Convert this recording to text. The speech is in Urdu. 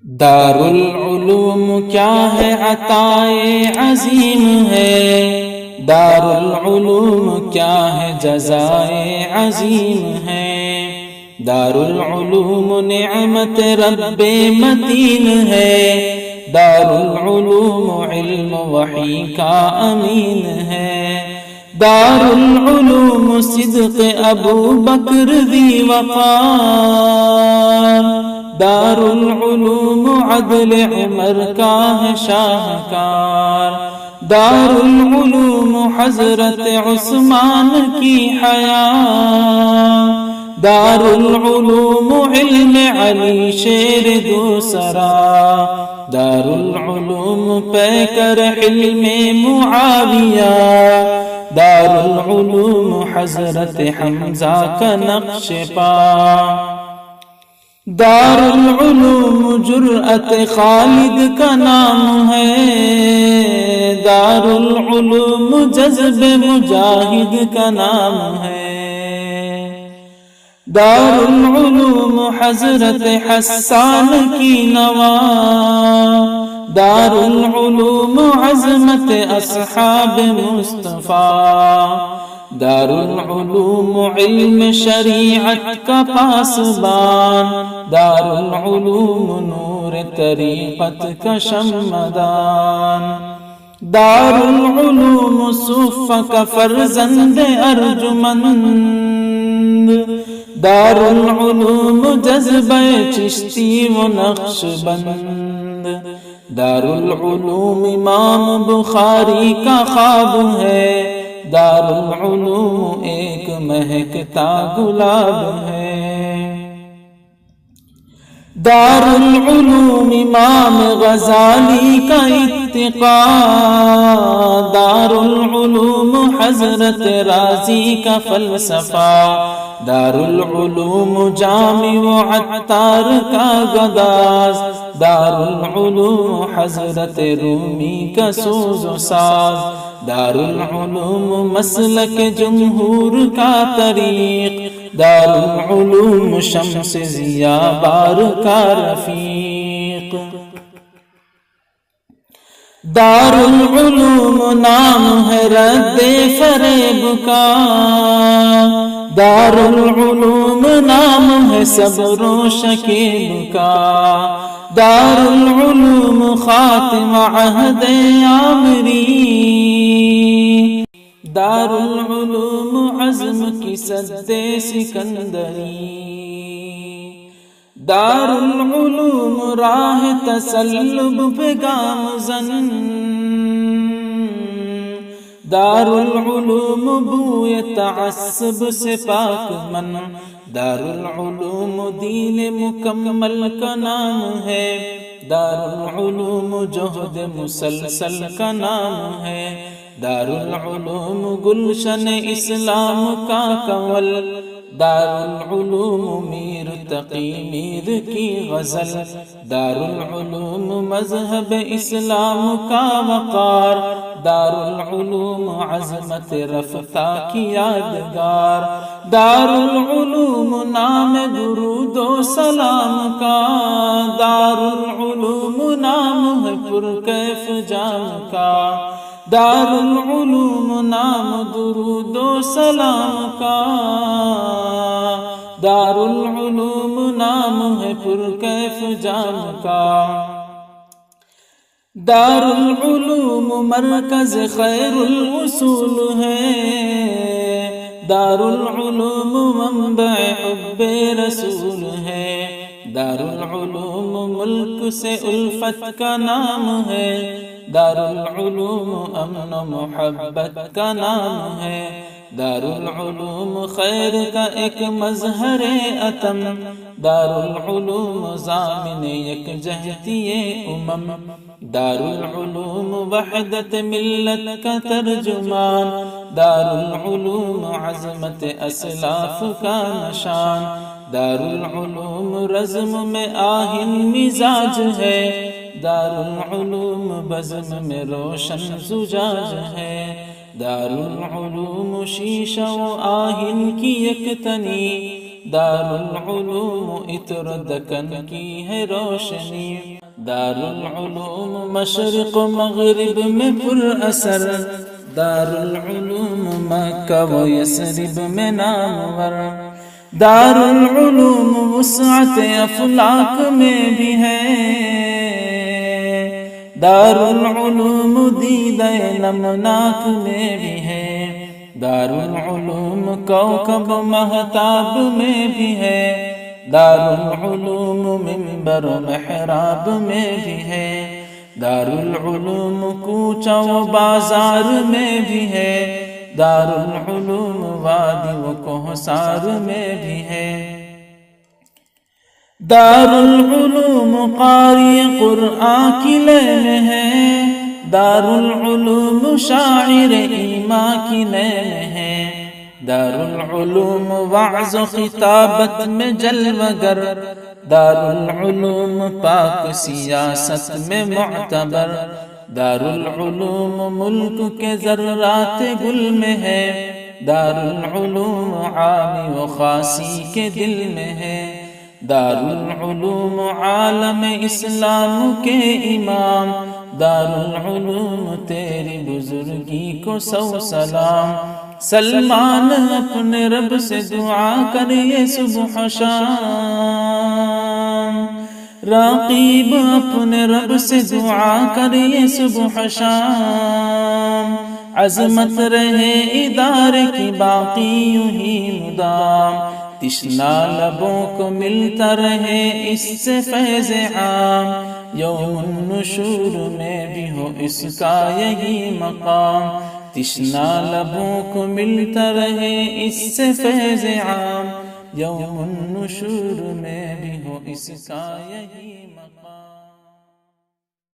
دارالعلوم کیا ہے عطائے عظیم ہے، دارالعلوم کیا ہے جزائے عظیم ہے، دارالعلوم نعمت رب متین ہے، دارالعلوم علم وحی کا امین ہے، دارالعلوم صدق ابو بکر ذی وقار، دارالعلوم عدل عمر کا ہے شاہکار، دارالعلوم حضرت عثمان کی حیا، دارالعلوم علم علی شیر دوسرا، دارالعلوم پیکر علم معاویہ، دارالعلوم حضرت حمزہ کا نقش پا، دارالعلوم جرأت خالد کا نام ہے، دارالعلوم جذب مجاہد کا نام ہے، دارالعلوم حضرت حسان کی نواں، دارالعلوم عظمت اصحاب مصطفیٰ، دارالعلوم علم شریعت کا پاسبان، دارالعلوم نور طریقت کا شمعدان، دارالعلوم صوفہ کا فرزند ارجمند، دارالعلوم جذبہ چشتی و نقش بند، دارالعلوم امام بخاری کا خواب ہے، دارالعلوم ایک مہکتا گلاب ہے، دارالعلوم امام غزالی کا اتقا، دارالعلوم حضرت رازی کا فلسفہ، دارالعلوم جامع و عطار کا گداز، دارالعلوم حضرت رومی کا سوز و ساز، دارالعلوم مسلک جمہور کا طریق، دارالعلوم شمس ضیاء بار کا رفیق، دارالعلوم نام ہے رد فریب کا، دارالعلوم نام ہے صبر و شکیب کا، دارالعلوم خاتم عہد عامری، دارالعلوم عزم کی سد سکندری، دارالعلوم راہ تسلب پہ گامزن، دارالعلوم بوئے تعصب سے پاک من، دارالعلوم دین مکمل کا نام ہے، دارالعلوم جہد مسلسل کا نام ہے، دارالعلوم گلشن اسلام کا کنول، دارالعلوم میر تقی میر کی غزل، دارالعلوم مذہب اسلام کا وقار، دارالعلوم عظمت رفتہ کی یادگار، دارالعلوم نام درود و سلام کا، دارالعلوم نام ہے پرکیف جام کا، دارالعلوم نام درود و سلام کا، دارالعلوم نام ہے پرکیف جام کا، دارالعلوم مرکز خیر الوصول ہے، دارالعلوم منبع حب رسول ہے، دارالعلوم ملک سے الفت کا نام ہے، دارالعلوم امن و محبت کا نام ہے، دارالعلوم خیر کا ایک مظہر عتم، دارالعلوم ضامن یکجہتی امم، دارالعلوم وحدت ملت کا ترجمان، دارالعلوم عظمت اسلاف کا نشان، دارالعلوم رزم میں آہن مزاج ہے، دارالعلوم بزم میں روشن زجاج ہے، دارالعلوم شیشہ و آہن کی یک تنی، دارالعلوم عطر دکن کی ہے روشنی، دارالعلوم مشرق و مغرب میں پر اثر، دارالعلوم مکہ و یثرب میں نامور، دارالعلوم وسعت افلاک میں بھی ہے، دارالعلوم دیدہ نمناک میں بھی ہے، دارالعلوم کوكب مہتاب میں بھی ہے، دارالعلوم منبر و محراب میں بھی ہے، دارالعلوم کوچہ و بازار میں بھی ہے، دارالعلوم وادی و کوہسار میں بھی ہے، دارالعلوم قاری قرآن کی لے میں ہے، دارالعلوم شاعر ایمان کی لے میں ہے، دارالعلوم وعظ و خطابت میں جلوہ گر، دارالعلوم پاک سیاست میں معتبر، دارالعلوم ملک کے ذرات گل میں ہے، دارالعلوم عامی و خاصی کے دل میں ہے، دارالعلوم عالم اسلام کے امام، دارالعلوم تیری بزرگی کو سو سلام، سلمان اپنے رب سے دعا کریے صبح شام، رقیب اپنے رب سے دعا کریے صبح شام، عظمت رہے ادارے کی باقی یوں ہی مدام، تشنا لبوں کو ملتا رہے اس سے فیض عام، یوم النشور میں بھی ہو اس کا یہی مقام، تشنا لبوں کو ملتا رہے اس سے فیض عام، یوم النشور میں بھی ہو اس کا یہی مقام۔